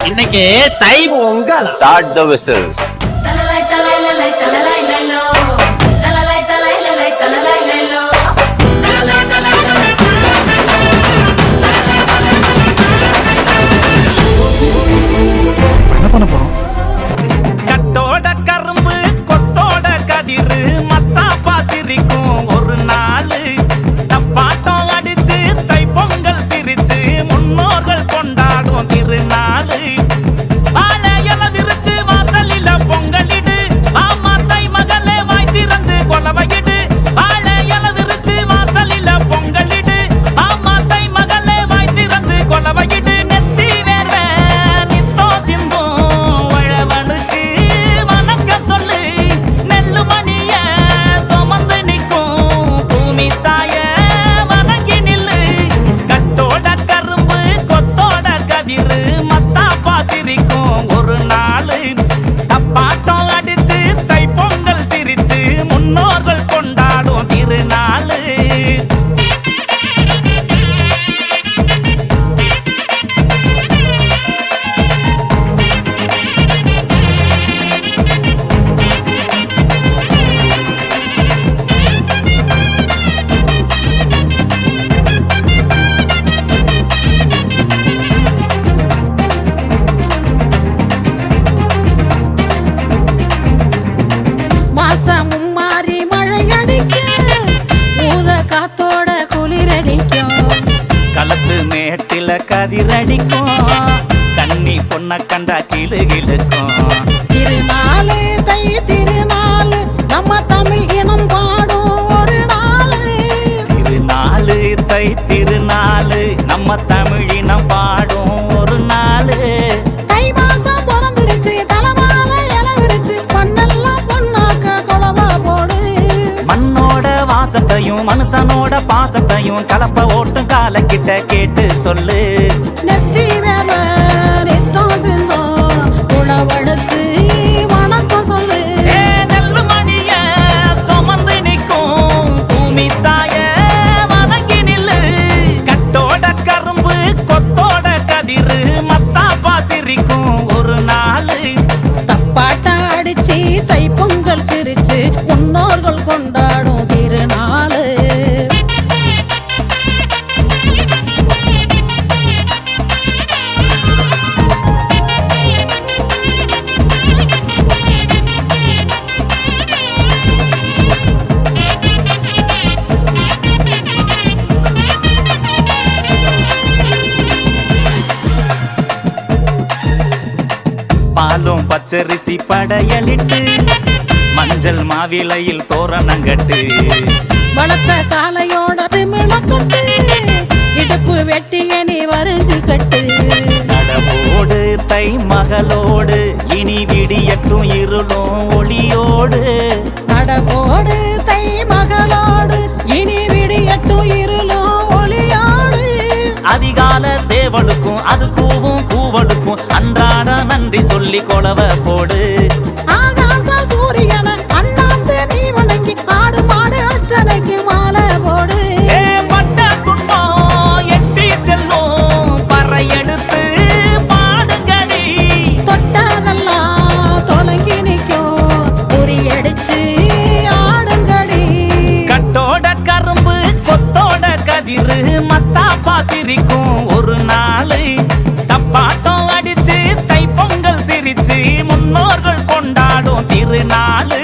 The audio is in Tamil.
இன்னைக்கு தை பொங்கல். Start the whistles. என்ன பண்ண போறோம்? கட்டோட கரும்பு கொத்தோட கதிரு மத்தாப்பா சிரிக்கும் ஒரு நாள் தப்பாட்டம் அடிச்சு தை பொங்கல் சிரிச்சு முன்னோர்கள் கொண்டாடும் திருநாள் வாழையில விரிச்சு வாசலில பொங்கலிடு ஆமா தை மகளே வாய் திறந்து கொலவையிடு வாழையில விரிச்சு வாசலில பொங்கலிடு ஆமா தை மகளே வாய் திறந்து கொலவையிடு நெத்தி வேர்வே நித்தோ சிந்தும் வழவனுக்கு வணக்கம் சொல்லு நெல்லு மணிய சுமந்து நிற்கும் பூமி தாய வணங்கி நில்லு கட்டோட கரும்பு கொத்தோட கதிரு மத்தாப்பா சிரிக்கும் ஒரு நாள் தப்பாட்டம் அடிச்சு தை பொங்கல் சிரிச்சு முன்னோர்கள் கொண்டாடும் திருநாள் மாசமும் மாறி மழை அடிக்கும் ஊத காத்தோட குளிரடிக்கும் களத்து மேட்டில கதிரடிக்கும் கண்ணி பொண்ண கண்டா கிளு கிளுக்கும் திருநாளு தை திருநாளு நம்ம தமிழ் இனம் பாடும் ஒரு நாளு திருநாளு தை திருநாளு நம்ம தமிழினம் பாடும் ஒரு நாள் தை மாசம் பிறந்துருச்சு தலைமால இளவிருச்சு பொண்ணெல்லாம் பொண்ணாக்க குளமா போடு மண்ணோட வாசத்தையும் மனுஷனோட பாசத்தையும் கலப்ப ஓட்டும் காலக்கிட்ட கேட்டு சொல்லு நெத்தி வேற நித்தம் சிந்தோம் உழவழுக்கு வணக்கம் சொல்லு ஏ நெல்லு மணிய சுமந்து நிற்கும் பூமி தாய வணங்கி நில்லு கட்டோட கரும்பு கொத்தோட கதிரு மத்தாப்பா சிரிக்கும் ஒரு நாள் தப்பாட்டம் அடிச்சு தை பொங்கல் சிரிச்சு முன்னோர்கள் கொண்டாடும் திருநாளு பாலும் பச்சரிசி படையலிட்டு மஞ்சள் மாவிலையில் தோரணங்கட்டு வளர்த்த காலையோட திமிழக்கட்டு இடுப்பு வெட்டிய நீ வரைஞ்சு கட்டு நடவோடு தை மகளோடு இனி விடியட்டும் இருளும் ஒளியோடு நடபோடு தை மகளோடு இனி விடியட்டும் இருளும் ஒளியோடு அதிகால சேவலுக்கும் அது கூவும் கூவலுக்கும் அன்றாட நன்றி சொல்லி கொலவ போடு ஆகாச சூரியன அண்ணாந்து நீ வணங்கி ஆடு மாடு அத்தனைக்கு மாலை போடு ஏ பட்ட துன்பம் எட்டி செல்லும் பறை எடுத்து பாடுங்கடி தொட்டதெல்லாம் தொலைங்கி நிற்கும் உரியடிச்சு ஆடுங்கடி கட்டோட கரும்பு கொத்தோட கதிரு மத்தாப்பா சிரிக்கும் ஒரு நாள் தப்பாட்டம் அடிச்சு தை பொங்கல் சிரிச்சு முன்னோர்கள் கொண்டாடும் திருநாள்